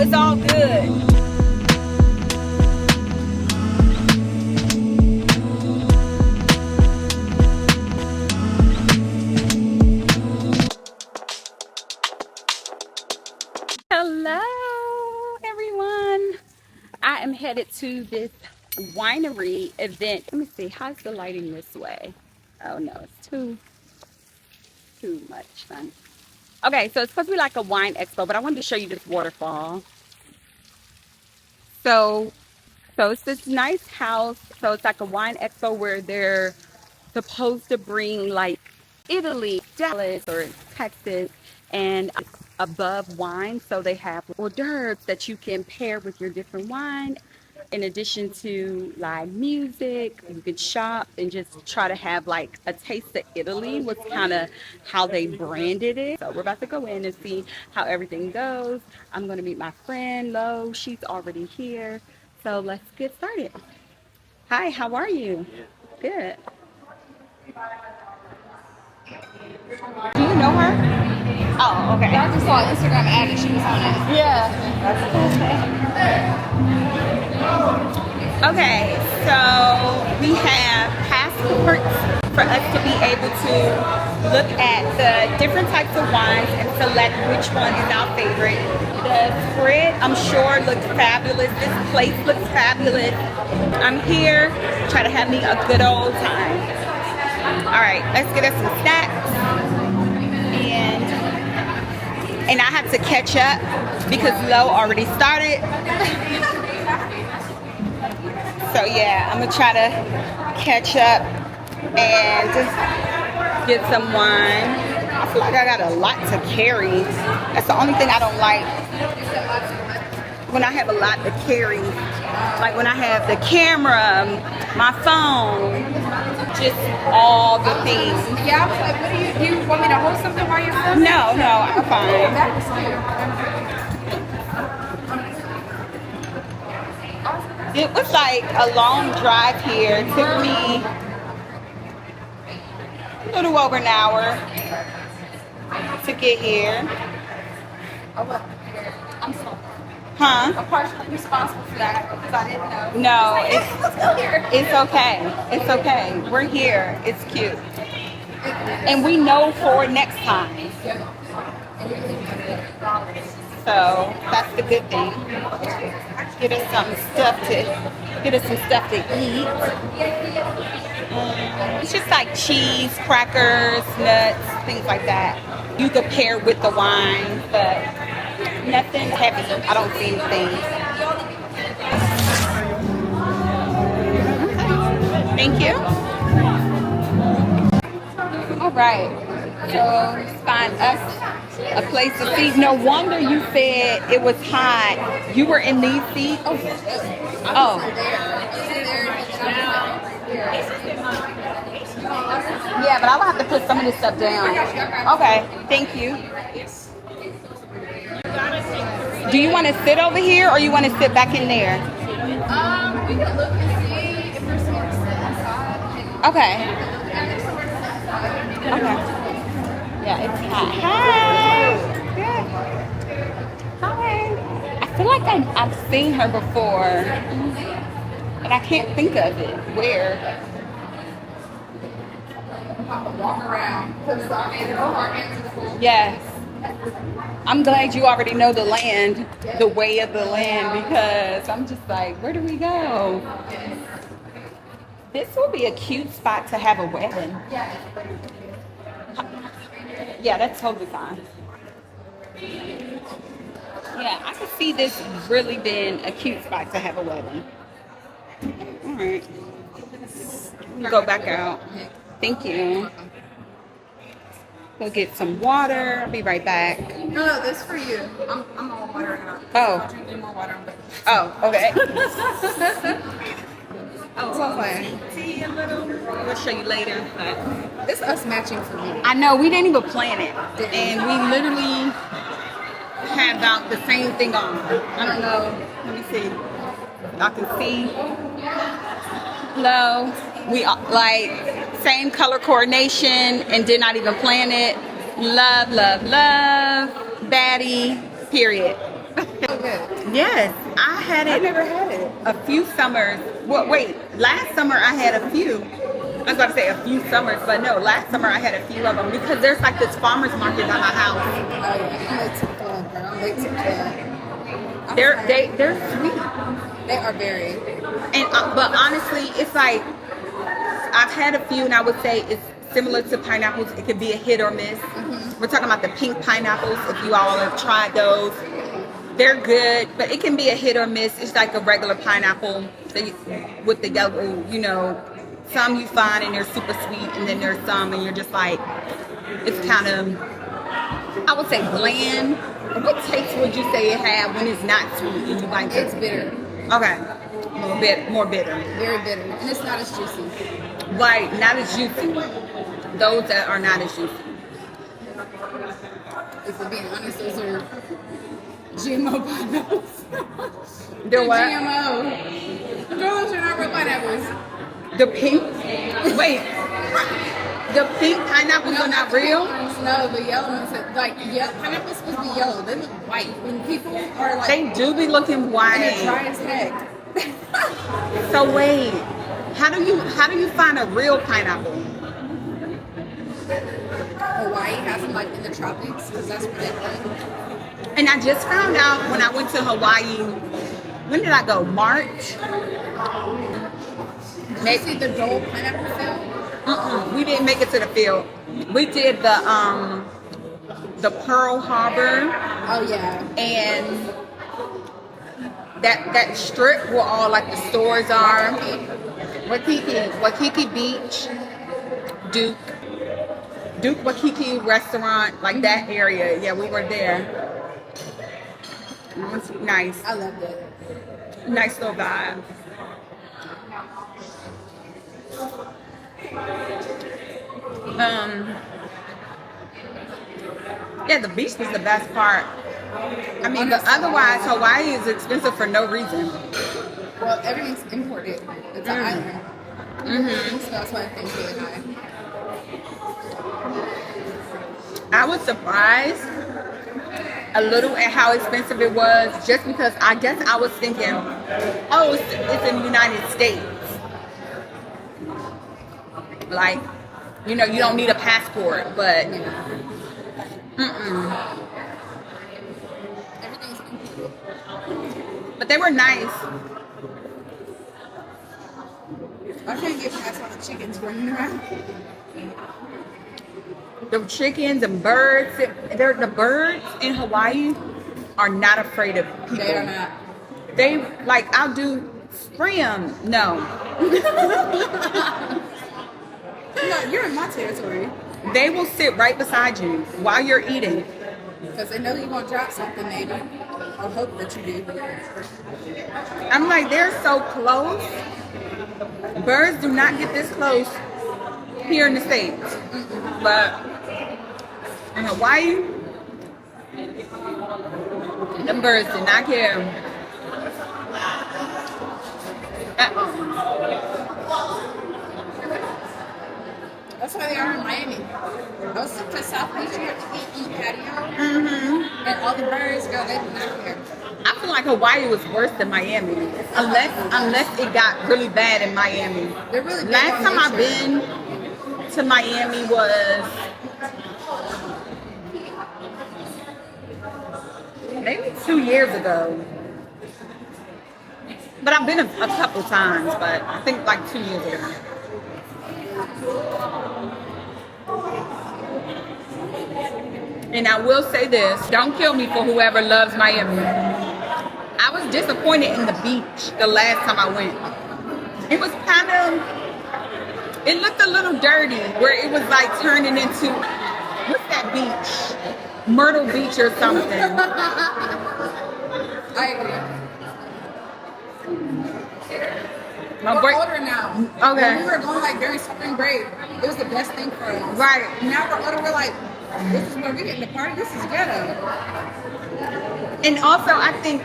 it's all good. Hello, everyone. I am headed to this winery event. Let me see, how's the lighting this way? Oh no, it's too much fun. Okay, so it's supposed to be like a wine expo, but I wanted to show you this waterfall. So it's this nice house. So it's like a wine expo where they're supposed to bring like Italy, Dallas, or Texas, and above wine. So they have hors d'oeuvres that you can pair with your different wine. In addition to live music, you could shop and just try to have like a taste of Italy was kind of how they branded it. So we're about to go in and see how everything goes. I'm going to meet my friend Lo. She's already here. So let's get started. Hi, how are you? Good. Do you know her? Oh, okay. I just saw an Instagram ad and she was on it. Yeah. Okay, so we have passports for us to be able to look at the different types of wines and select which one is our favorite. The spread, I'm sure, looks fabulous. This place looks fabulous. I'm here, try to have me a good old time. All right, let's get us some snacks. And I have to catch up because Lo already started. So yeah, I'm gonna try to catch up and get some wine. I feel like I got a lot to carry. That's the only thing I don't like when I have a lot to carry. Like when I have the camera, my phone, just all the things. Yeah, I was like, what do you want me to hold something while you're filming? No, I'm fine. It was like a long drive here. It took me a little over an hour to get here. I'm sorry. Huh? I'm partially responsible for that because I didn't know. No, Let's go here. it's okay. It's okay. We're here. It's cute. And we know for next time. So that's the good thing. Get us some stuff to eat. It's just like cheese, crackers, nuts, things like that. You could pair with the wine, but nothing heavy. I don't see anything. Thank you. All right. So find us a place to see. No wonder you said it was hot. You were in these seats? Oh. Yeah, but I'll have to put some of this stuff down. Okay, thank you. Do you want to sit over here or you want to sit back in there? We can look and see if there's somewhere to sit inside. Okay. Okay. Yeah, it's hot. Hi. Good. Hi. I feel like I've seen her before, but I can't think of it. Where? Walk around. Yes. I'm glad you already know the land, the way of the land, because I'm just like, where do we go? This will be a cute spot to have a wedding. Yeah, that's totally fine. Yeah, I could see this really being a cute spot to have a wedding. All right. Go back out. Thank you. Go get some water. I'll be right back. No, this is for you. I'm all water now. Oh. I'll drink more water. Oh, okay. See a little. We'll show you later. But It's us matching for me. I know we didn't even plan it, and we literally had about the same thing on. I don't know. Let me see. Y'all can see. Hello. We like same color coordination and did not even plan it. Love, love, love. Baddie. Period. So good. Yes, I had I've it never had it. a few summers. Well, wait, last summer I had a few. I was about to say a few summers, but no, last summer I had a few of them because there's like this farmer's market by my house. Oh yeah, I'm late to the club, bro. I'm late to the club. They're sweet. They are very. And but honestly, it's like I've had a few, and I would say it's similar to pineapples. It could be a hit or miss. We're talking about the pink pineapples. If you all have tried those, they're good, but it can be a hit or miss. It's like a regular pineapple with the yellow, you know. Some you find and they're super sweet, and then there's some and you're just like, it's kind of, I would say bland. What taste would you say it have when it's not sweet and you like it? It's bitter. Okay, a little bit more bitter. Very bitter, and it's not as juicy. Right, not as juicy. Those that are not as juicy. If we're being honest, those are GMO pineapples. They're what? GMO. Those are not real pineapples. The pink, wait, the pink pineapples are not real? No, the yellow ones, like, pineapples supposed to be yellow. They look white. When people are like, They do be looking and white. they're dry as heck. So wait, how do you find a real pineapple? Hawaii has them like in the tropics because that's where they live. And I just found out when I went to Hawaii. When did I go? March. Did you see the Dole pineapple field? We didn't make it to the field. We did the Pearl Harbor Oh yeah. and that strip where all like the stores are. Waikiki Beach, Duke Waikiki restaurant, like that area. Yeah, we were there. It was nice. I loved it. Nice little vibe. Yeah, the beach was the best part. I mean, but otherwise, Hawaii is expensive for no reason. Well, everything's imported. It's an island. So that's why things really high. I was surprised a little at how expensive it was, just because I guess I was thinking, oh, it's in the United States. Like, you know, you don't need a passport, but Everything's imported. but they were nice. I can't get past all the chickens running around. The chickens and birds, the birds in Hawaii are not afraid of people. They are not. They, like, I'll do free 'em. No. No, you're in my territory. They will sit right beside you while you're eating. Because they know you're going to drop something, maybe. Or hope that you do. I'm like, they're so close. Birds do not get this close here in the States. But in Hawaii, the birds did not care. That's why they are in Miami. I was to South Beach, you have to eat patio. And all the birds, girl, they do not care. I feel like Hawaii was worse than Miami, unless it got really bad in Miami. They're really big Last on time I've nature. been to Miami was maybe 2 years ago. But I've been a couple times, but I think like 2 years ago. And I will say this, don't kill me for whoever loves Miami. I was disappointed in the beach the last time I went. It was kind of, it looked a little dirty, where it was like turning into, what's that beach? Myrtle Beach or something. I agree. My We're break, older now. Okay. When we were going like during spring break, it was the best thing for us. right. Now we're older, we're like, this is where we get in the party, this is ghetto. And also, I think,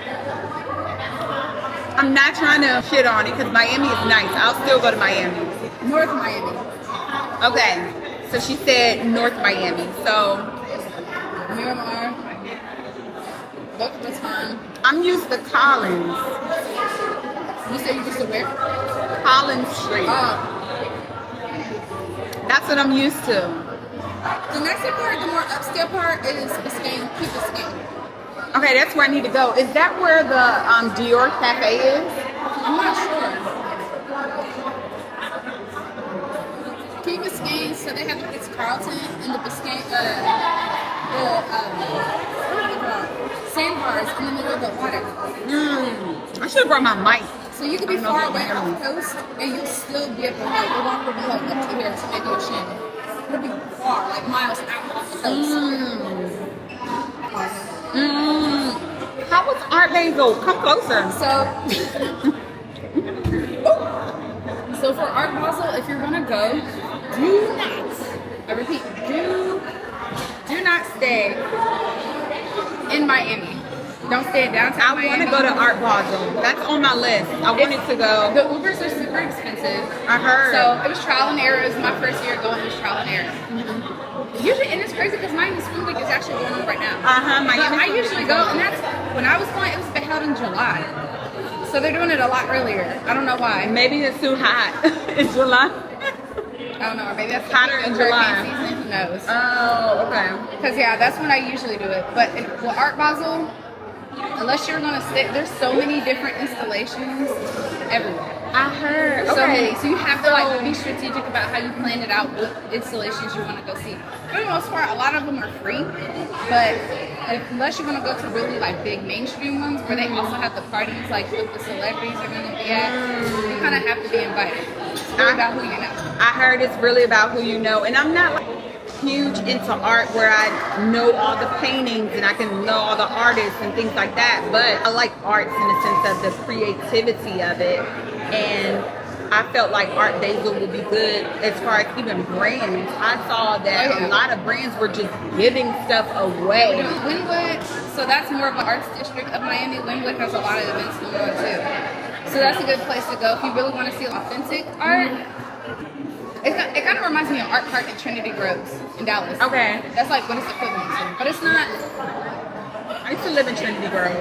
I'm not trying to shit on it because Miami is nice. I'll still go to Miami. North Miami. Okay, so she said North Miami. So, Miramar. Both of the time. I'm used to Collins. You said you used to where? Collins Street. Oh. That's what I'm used to. The next part, the more upscale part, is Biscayne, Key Biscayne. Okay, that's where I need to go. Is that where the Dior Cafe is? I'm not sure. Key Biscayne, so they have the Ritz Carlton and the Biscayne, what are they called? Sandbars in the middle of the water. I should have brought my mic. So you could be far away off the coast, and you'll still be able to, like, the water will be like up to here, to maybe your shin. It'll be far, like miles out off the coast. How was Art Basel? Come closer. So for Art Basel, if you're gonna go, do not, I repeat, do not stay in Miami. Don't stay in downtown Miami. I want to go to Art Basel. That's on my list. I wanted to go. The Ubers are super expensive. I heard. So it was trial and error. It was my first year going. It was trial and error. Usually, and it's crazy because Miami School Week is actually going on right now. Miami. But I usually go, and that's when I was going. It was held in July, so they're doing it a lot earlier. I don't know why. Maybe it's too hot in July. I don't know, or maybe that's hotter in July. Season. Who knows? Oh, okay. Because yeah, that's when I usually do it. But with Art Basel, unless you're gonna stay, there's so many different installations everywhere. I heard. So many. So you have to like be strategic about how you plan it out, what installations you want to go see. For the most part, a lot of them are free, but unless you want to go to really like big mainstream ones where they also have the parties like what the celebrities are going to be at, you kind of have to be invited. It's really about who you know. I heard it's really about who you know, and I'm not like huge into art where I know all the paintings and I can know all the artists and things like that, but I like arts in the sense of the creativity of it. And I felt like Art Basel would be good as far as even brands. I saw that a lot of brands were just giving stuff away. Wynwood, so that's more of an arts district of Miami. Wynwood has a lot of events going on too. So that's a good place to go if you really want to see authentic art. It kind of reminds me of Art Park at Trinity Groves in Dallas. Okay. That's like what it's equivalent to. But it's not. I used to live in Trinity Grove.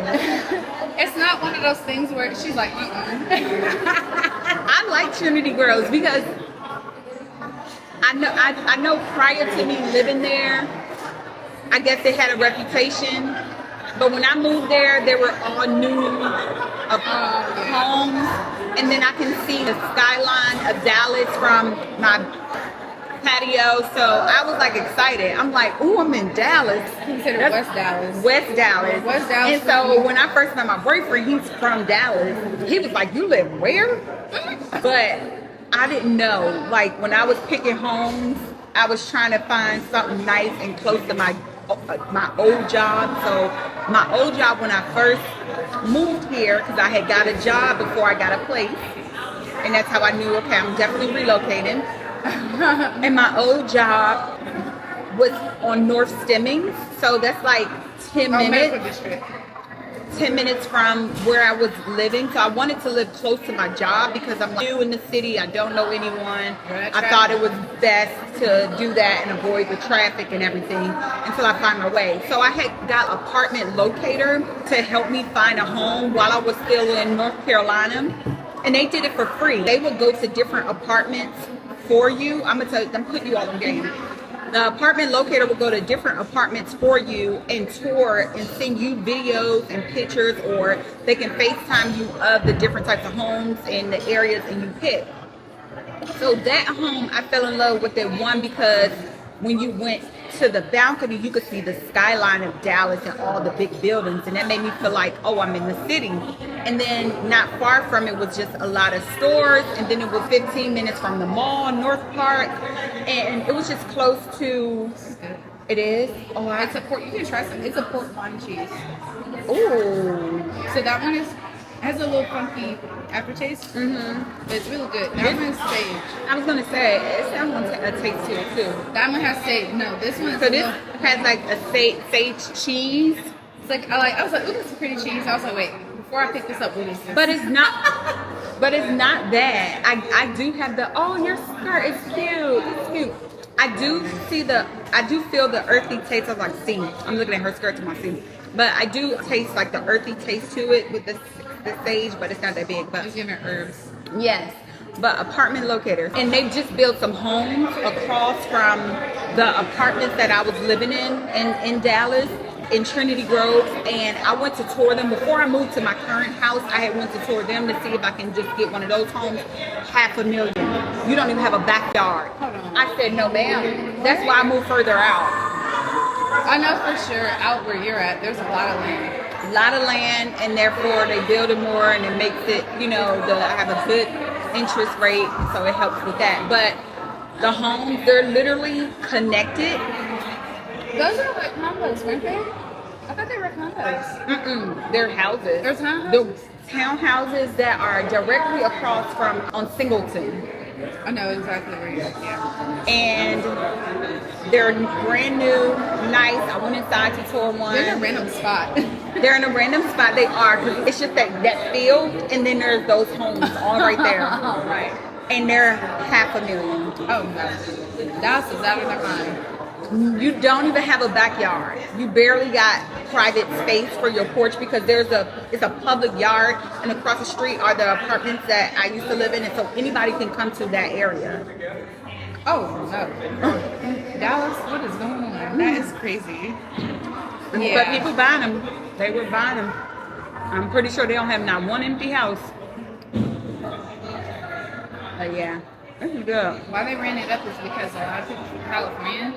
It's not one of those things where she's like, I like Trinity Groves because I know prior to me living there, I guess they had a reputation. But when I moved there, they were all new homes. And then I can see the skyline of Dallas from my patio, so I was like excited. I'm like, ooh, I'm in Dallas. Considered West Dallas. West Dallas. West Dallas. And so when I first met my boyfriend, he's from Dallas. He was like, you live where? But I didn't know. Like when I was picking homes, I was trying to find something nice and close to my old job. So my old job when I first moved here, because I had got a job before I got a place, and that's how I knew, okay, I'm definitely relocating. And my old job was on North Stemming, so that's like 10 minutes. 10 minutes from where I was living, so I wanted to live close to my job because I'm new in the city. I don't know anyone. I thought it was best to do that and avoid the traffic and everything until I find my way. So I had got Apartment Locator to help me find a home while I was still in North Carolina, and they did it for free. They would go to different apartments for you. I'm gonna tell you, I'm putting you all in game. The Apartment Locator will go to different apartments for you and tour and send you videos and pictures, or they can FaceTime you of the different types of homes and the areas and you pick. So that home, I fell in love with that one because when you went to the balcony, you could see the skyline of Dallas and all the big buildings, and that made me feel like, oh, I'm in the city. And then not far from it was just a lot of stores, and then it was 15 minutes from the mall, North Park, and it was just close to. It is. Oh, it's a pork. You can try some. It's a pork wine cheese. Ooh. So that one has a little funky aftertaste. But it's really good. That one has sage. I was gonna say it sounds like a taste to it too. That one has sage. No, this one. So this has like a sage cheese. It's like I was like, ooh, that's a pretty cheese. I was like, wait, before I pick this up, what is this? But it's not. But it's not that. I do have the. Oh, your skirt is cute. It's cute. I do feel the earthy taste of like sea. I'm looking at her skirt to my sea. But I do taste like the earthy taste to it with the sage, but it's not that big. But Just giving it herbs. yes, but apartment locators. And they've just built some homes across from the apartments that I was living in Dallas, in Trinity Grove. And I went to tour them. Before I moved to my current house, I had went to tour them to see if I can just get one of those homes. $500,000. You don't even have a backyard. Hold on. I said, no ma'am. That's why I moved further out. I know for sure out where you're at, there's a lot of land. A lot of land, and therefore they build it more, and it makes it, you know, I have a good interest rate, so it helps with that. But the homes, they're literally connected. Those are like condos, weren't they? I thought they were condos. They're houses. They're townhouses? The townhouses that are directly across from on Singleton. I know exactly where you're at, yeah. And they're brand new, nice. I went inside to tour one. They're in a random spot. They're in a random spot. They are, because it's just that field, and then there's those homes all right there. Right. And they're $500,000. Oh, no. Dallas is out of their mind. You don't even have a backyard. You barely got private space for your porch, because it's a public yard, and across the street are the apartments that I used to live in, and so anybody can come to that area. Oh, no. Dallas, what is going on? That is crazy. Yeah. But people buying them. They were buying them. I'm pretty sure they don't have not one empty house. But yeah, this is good. Why they ran it up is because a lot of people from California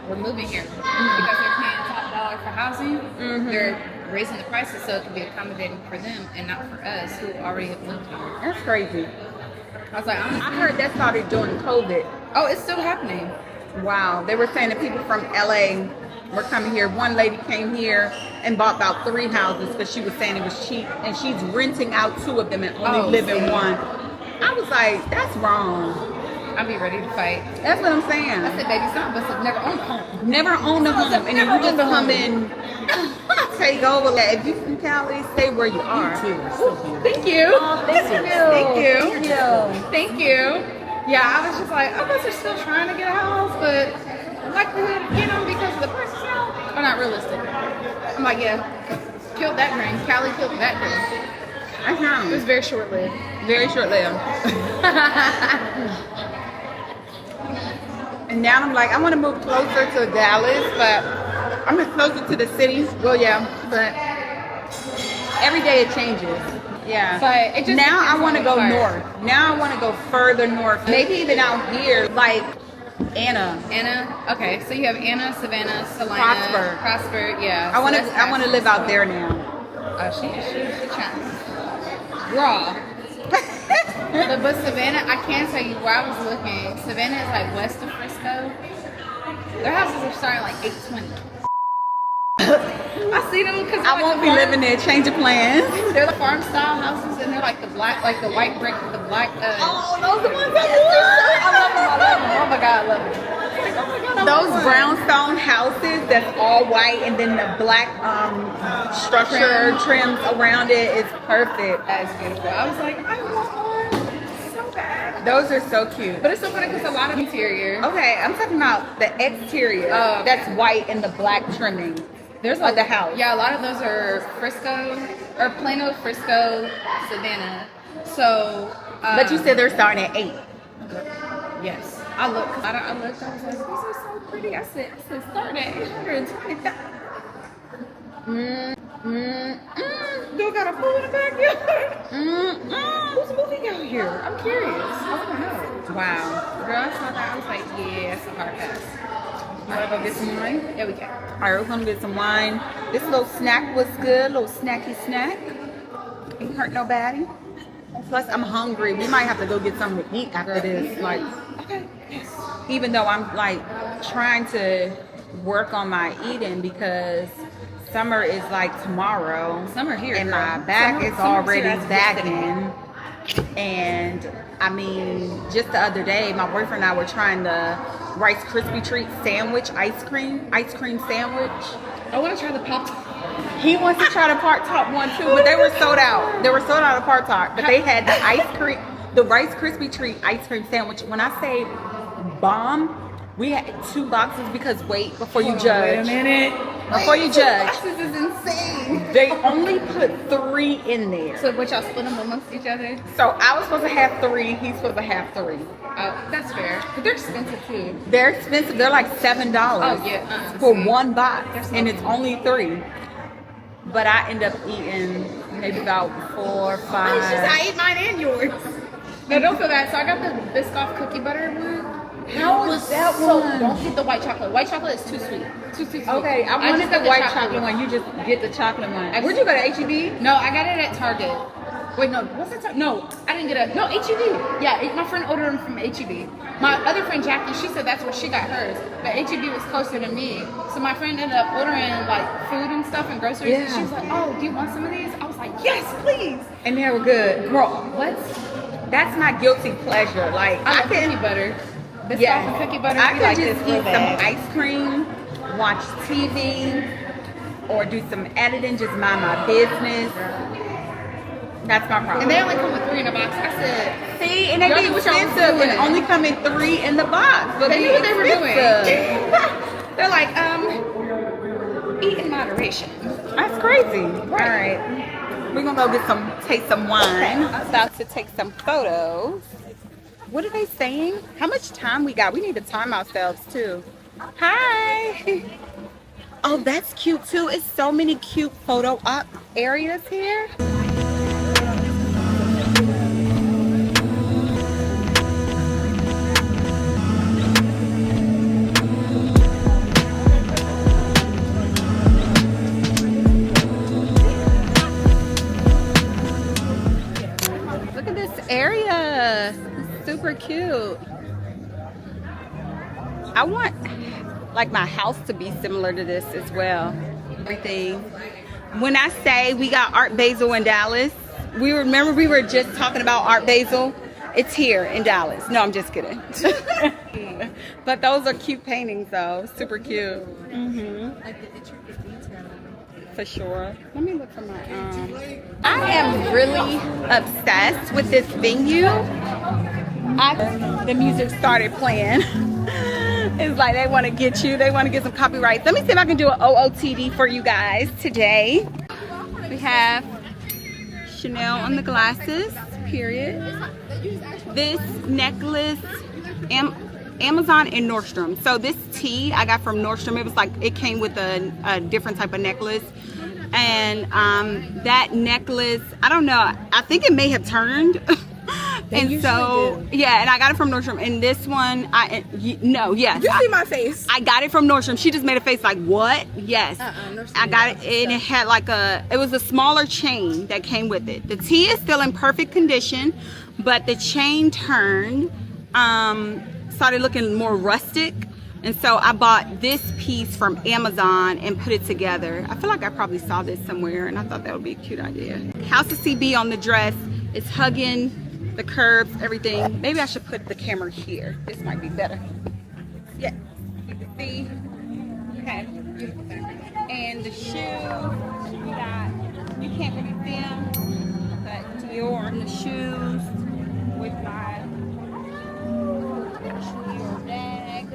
were moving here because they're paying top dollar for housing. They're raising the prices so it can be accommodating for them and not for us who already have lived here. That's crazy. I was like, I heard that started during COVID. oh, it's still happening. Wow. They were saying that people from LA were coming here. One lady came here and bought about 3 houses because she was saying it was cheap, and she's renting out 2 of them and only live in one. I was like, that's wrong. I'll be ready to fight. That's what I'm saying. I said, baby, some of us have never owned a home. Never owned a home, and then you just come in, take over. Like, if you from Cali, stay where you are. Thank you. Thank you. Thank you. Thank you. Thank you. Yeah, I was just like, I guess they're still trying to get a house, but the likelihood of getting them because of the prices now are not realistic. I'm like, yeah, killed that dream. Cali killed that dream. It was very short-lived. Very short-lived. And now I'm like, I want to move closer to Dallas, but I'm just closer to the city. Well, yeah, but every day it changes. Yeah. But it just now I depends want to on go the north. part. Now I want to go further north. Maybe even out here, like Anna. Anna, okay, so you have Anna, Savannah, Salina, Prosper. yeah. I want to live out there now. Oh, she trying. Raw. but Savannah, I can tell you where I was looking. Savannah is like west of Frisco. Their houses are starting like $820. I see them because I won't be living there. Change of plans. They're the farm style houses, and they're like the black, like the white brick with the black. Oh, those are the ones I love them. Oh my god, I love them. Those brownstone houses that's all white, and then the black structure trims around it is perfect. That is beautiful. I was like, I want one so bad. Those are so cute. But it's so funny because a lot of interior. Okay, I'm talking about the exterior. Oh, okay. That's white and the black trimming. There's of the house. Yeah, a lot of those are Frisco or Plano, Frisco, Savannah. So. But you said they're starting at 8. Yes. I looked. I was like, these are so pretty. I said starting at $820,000. Still got a pool in the backyard. Who's moving out here? I'm curious. I want to know. Wow. Girl, I saw that. I was like, yeah, it's a hard pass. You want to go get some wine? Yeah, we can. All right, we're going to get some wine. This little snack was good. Little snacky snack. Ain't hurt nobody. Plus, I'm hungry. We might have to go get something to eat after this. Like, Okay. Yes. even though I'm like trying to work on my eating because summer is like tomorrow. Summer here, and girl. my back is Summer's already here as bagging. And I mean, just the other day, my boyfriend and I were trying the Rice Krispie Treat sandwich ice cream sandwich. I want to try the Pop-Tart. He wants to try the Part-Top one too, but they were sold out. They were sold out of Part-Top, but they had the Rice Krispie Treat ice cream sandwich. When I say bomb, we had 2 boxes because wait before you judge. Wait a minute. Before you judge. This is insane. They only put 3 in there. So what, y'all split them amongst each other? So I was supposed to have 3. He's supposed to have 3. Oh, that's fair. But they're expensive too. They're expensive. They're like $7 for one box, and it's only 3. But I end up eating maybe about 4 or 5. I ate mine and yours. No, don't feel bad. So I got the Biscoff cookie butter one. How was that so, one? don't get the white chocolate. White chocolate is too sweet. Too sweet. Okay, I wanted just the got white chocolate one. You just get the chocolate one. Where'd you go, to H-E-B? No, I got it at Target. Wait, no, what's it? No, I didn't get it. No, H-E-B. Yeah, my friend ordered them from H-E-B. My other friend Jackie, she said that's where she got hers. But H-E-B was closer to me. So my friend ended up ordering like food and stuff and groceries. Yeah. And she was like, oh, do you want some of these? I was like, yes, please. And they were good. Girl, What? that's my guilty pleasure. Like, I love cookie butter. Biscoff yes, and cookie butter. I we could like just this eat real some bad. ice cream, watch TV, or do some editing, just mind my business. That's my problem. And they only come with 3 in a box. I said, see, and they y'all be knew what y'all was expensive, and doing. only come in 3 in the box. But they knew what they were doing. expensive. They're like, eat in moderation. That's crazy. All right. We're going to go taste some wine. I'm about to take some photos. What are they saying? How much time we got? We need to time ourselves too. Hi. Oh, that's cute too. It's so many cute photo op areas here. Look at this area. It's super cute. I want like my house to be similar to this as well. Everything. When I say we got Art Basel in Dallas, we were just talking about Art Basel. It's here in Dallas. No, I'm just kidding. But those are cute paintings though. Super cute. Like the intricate detail. For sure. Let me look for my I am really obsessed with this venue. The music started playing. It's like they want to get you. They want to get some copyrights. Let me see if I can do an OOTD for you guys today. We have Chanel on the glasses, period. This necklace, Amazon and Nordstrom. So this tee I got from Nordstrom. It was like it came with a different type of necklace. And that necklace, I don't know. I think it may have turned. And so, yeah, and I got it from Nordstrom. And this one, yes. You see my face. I got it from Nordstrom. She just made a face like, what? Yes. I got it, and it had like it was a smaller chain that came with it. The tee is still in perfect condition, but the chain turned, started looking more rustic. And so I bought this piece from Amazon and put it together. I feel like I probably saw this somewhere, and I thought that would be a cute idea. House of CB on the dress. It's hugging the curves, everything. Maybe I should put the camera here. This might be better. Yeah, you can see. Okay. And the shoes, you can't really see them, but Dior and the shoes with my Dior bag.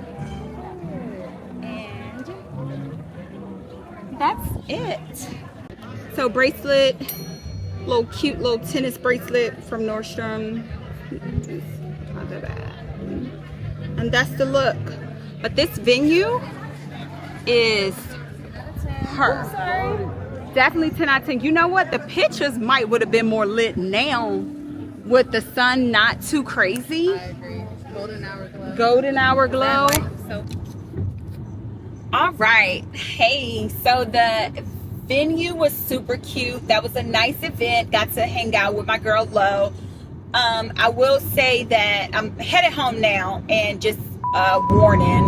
And that's it. So bracelet. Cute little tennis bracelet from Nordstrom. Not that bad. And that's the look. But this venue is her. Definitely 10 out of 10. You know what? The pictures would have been more lit now with the sun not too crazy. I agree. Golden hour glow. Golden hour glow. So all right. Hey, so the venue was super cute. That was a nice event. Got to hang out with my girl Lo. I will say that I'm headed home now, and just warning,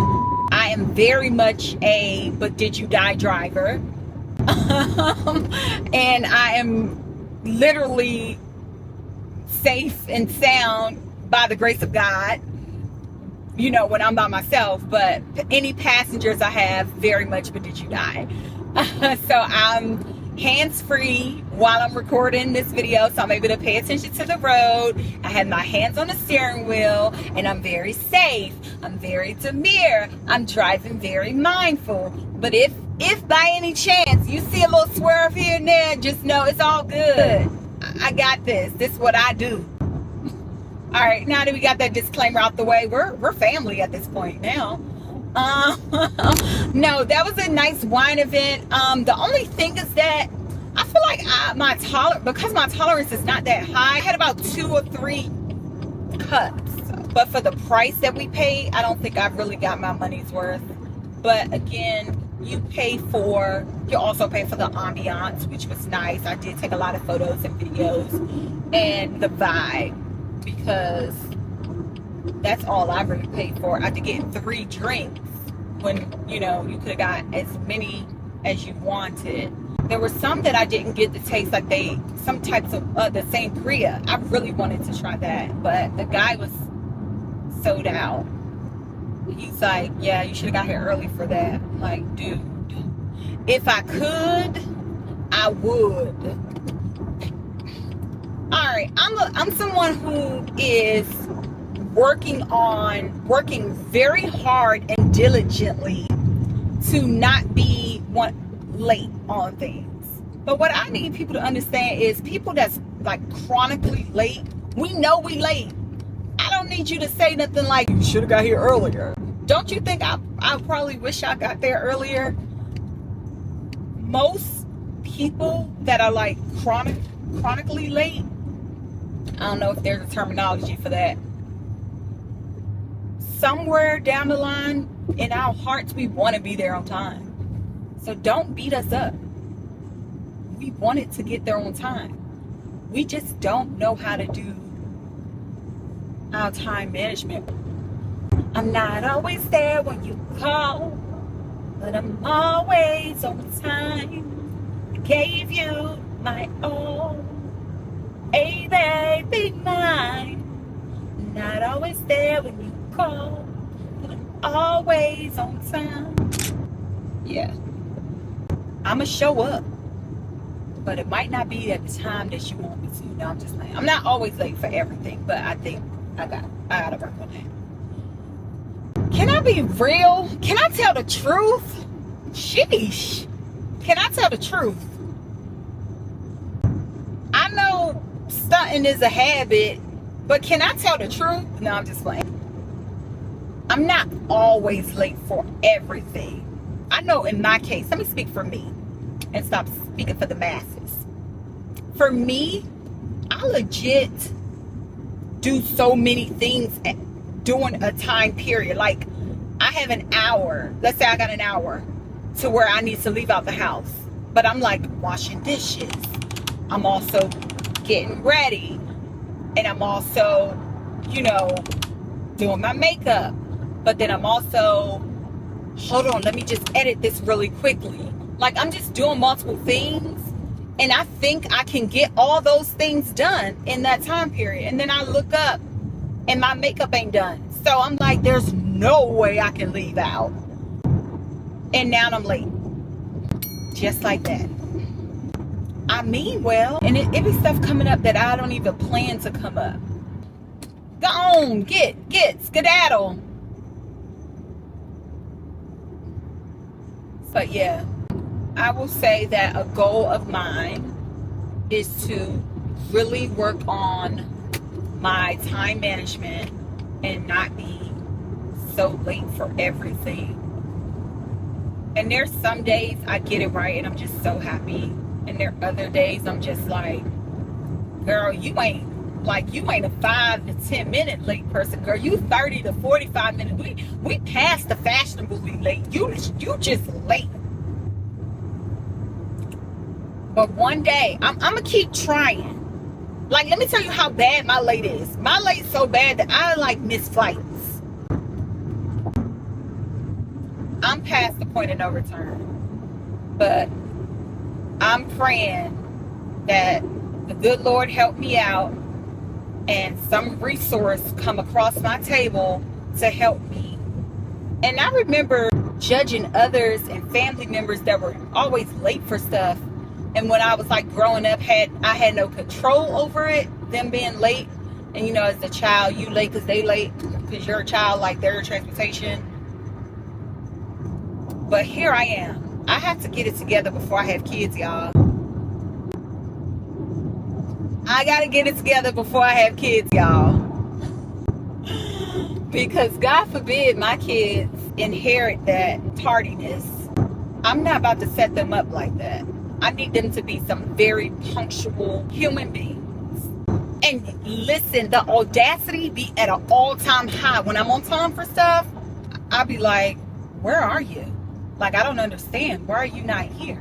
I am very much a but did you die driver. And I am literally safe and sound by the grace of God, you know, when I'm by myself. But any passengers I have, very much but did you die. So I'm hands-free while I'm recording this video, so I'm able to pay attention to the road. I have my hands on the steering wheel, and I'm very safe. I'm very demure. I'm driving very mindful. But if If by any chance you see a little swerve here and there, just know it's all good. I got this. This is what I do. All right, now that we got that disclaimer out the way, we're family at this point now. No, that was a nice wine event. The only thing is that I feel like because my tolerance is not that high, I had about 2 or 3 cups. But for the price that we paid, I don't think I really got my money's worth. But again, you also pay for the ambiance, which was nice. I did take a lot of photos and videos, and the vibe, because that's all I really paid for. I did get 3 drinks when, you could have got as many as you wanted. There were some that I didn't get to taste, like some types of the sangria. I really wanted to try that, but the guy was sold out. He's like, yeah, you should have got here early for that. I'm like, dude, if I could, I would. All right, I'm someone who is working very hard and diligently to not be late on things. But what I need people to understand is people that's like chronically late, we know we late. I don't need you to say nothing like, you should have got here earlier. Don't you think I probably wish I got there earlier? Most people that are like chronically late, I don't know if there's a terminology for that. Somewhere down the line in our hearts, we want to be there on time. So don't beat us up. We wanted to get there on time. We just don't know how to do our time management. I'm not always there when you call, but I'm always on time. I gave you my all. Hey, baby, mine. I'm not always there when you call, but I'm always on time. Yeah. I'ma show up, but it might not be at the time that you want me to. No, I'm just saying. I'm not always late for everything, but I think I gotta work on that. Can I be real? Can I tell the truth? Sheesh. Can I tell the truth? I know stunting is a habit, but can I tell the truth? No, I'm just playing. I'm not always late for everything. I know in my case, let me speak for me and stop speaking for the masses. For me, I legit do so many things during a time period. Like, I have an hour. Let's say I got an hour to where I need to leave out the house. But I'm like washing dishes. I'm also getting ready. And I'm also, doing my makeup. But then I'm also, hold on, let me just edit this really quickly. Like, I'm just doing multiple things. And I think I can get all those things done in that time period. And then I look up and my makeup ain't done. So I'm like, there's no way I can leave out. And now I'm late. Just like that. I mean well. And it be stuff coming up that I don't even plan to come up. Go on, get, skedaddle. But yeah, I will say that a goal of mine is to really work on my time management and not be so late for everything. And there's some days I get it right and I'm just so happy. And there are other days I'm just like, girl, you ain't a 5 to 10 minute late person. Girl, you 30 to 45 minutes. We passed the fashionably late. You just late. But one day, I'm going to keep trying. Like, let me tell you how bad my late is. My late's so bad that I miss flights. I'm past the point of no return. But I'm praying that the good Lord help me out and some resource come across my table to help me. And I remember judging others and family members that were always late for stuff. And when I was growing up, I had no control over it, them being late. And as a child, you late because they late because you're a child, they're transportation. But here I am. I have to get it together before I have kids, y'all. I gotta get it together before I have kids, y'all. Because God forbid my kids inherit that tardiness. I'm not about to set them up like that. I need them to be some very punctual human beings. And listen, the audacity be at an all-time high. When I'm on time for stuff, I'll be like, where are you? Like, I don't understand. Why are you not here?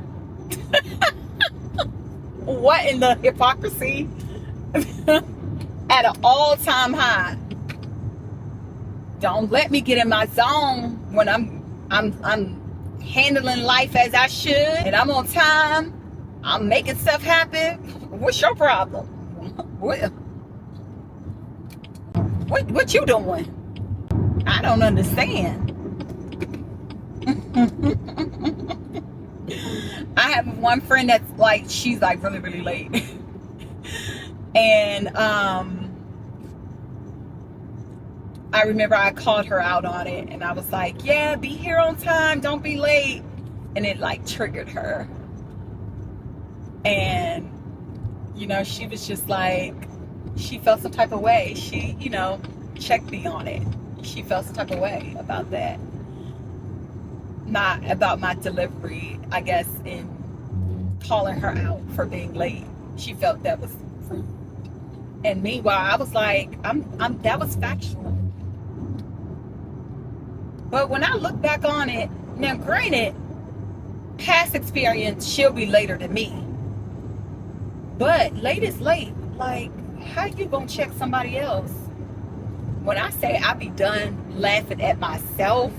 What in the hypocrisy? At an all-time high. Don't let me get in my zone when I'm handling life as I should and I'm on time. I'm making stuff happen. What's your problem? What you doing? I don't understand. I have one friend that's like, she's like really, really late. And I remember I called her out on it and I was like, yeah, be here on time, don't be late. And it like triggered her. And, you know, she was just like, she felt some type of way. She, you know, checked me on it. She felt some type of way about that. Not about my delivery, I guess, in calling her out for being late. She felt that was rude. And meanwhile, I was like, that was factual. But when I look back on it, now granted, past experience, she'll be later than me. But late is late. Like, how you gonna check somebody else? When I say I be done laughing at myself,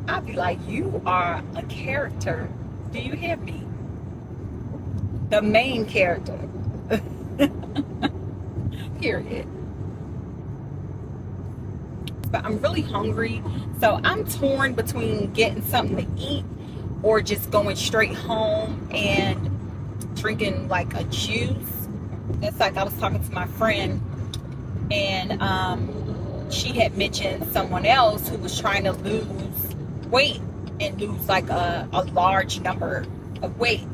I'll be like, you are a character. Do you hear me? The main character. Period. But I'm really hungry, so I'm torn between getting something to eat or just going straight home and drinking like a juice. It's like I was talking to my friend, and she had mentioned someone else who was trying to lose weight and lose like a large number of weight.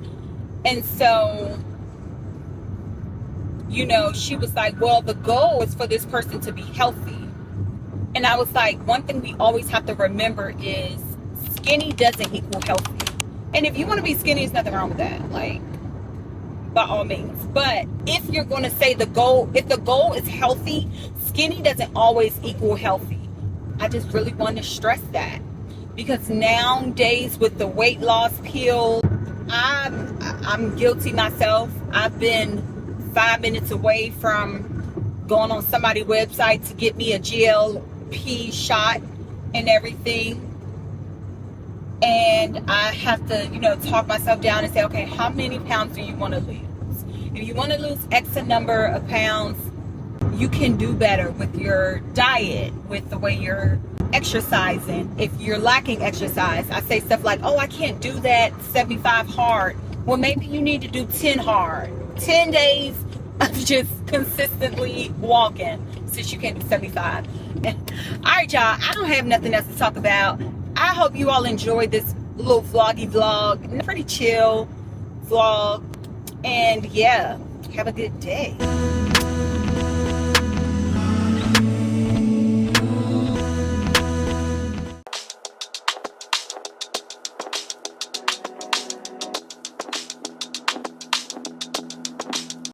And so, you know, she was like, well, the goal is for this person to be healthy. And I was like, one thing we always have to remember is skinny doesn't equal healthy. And if you want to be skinny, there's nothing wrong with that. Like, by all means. But if you're going to say the goal, if the goal is healthy, skinny doesn't always equal healthy. I just really want to stress that. Because nowadays with the weight loss pill, I'm guilty myself. I've been 5 minutes away from going on somebody's website to get me a GLP shot and everything. And I have to, you know, talk myself down and say, okay, how many pounds do you want to lose? If you want to lose X number of pounds, you can do better with your diet, with the way you're exercising. If you're lacking exercise, I say stuff like, oh, I can't do that 75 hard. Well, maybe you need to do 10 hard. 10 days of just consistently walking since you can't do 75. All right, y'all, I don't have nothing else to talk about. I hope you all enjoyed this little vloggy vlog. Pretty chill vlog. And yeah, have a good day.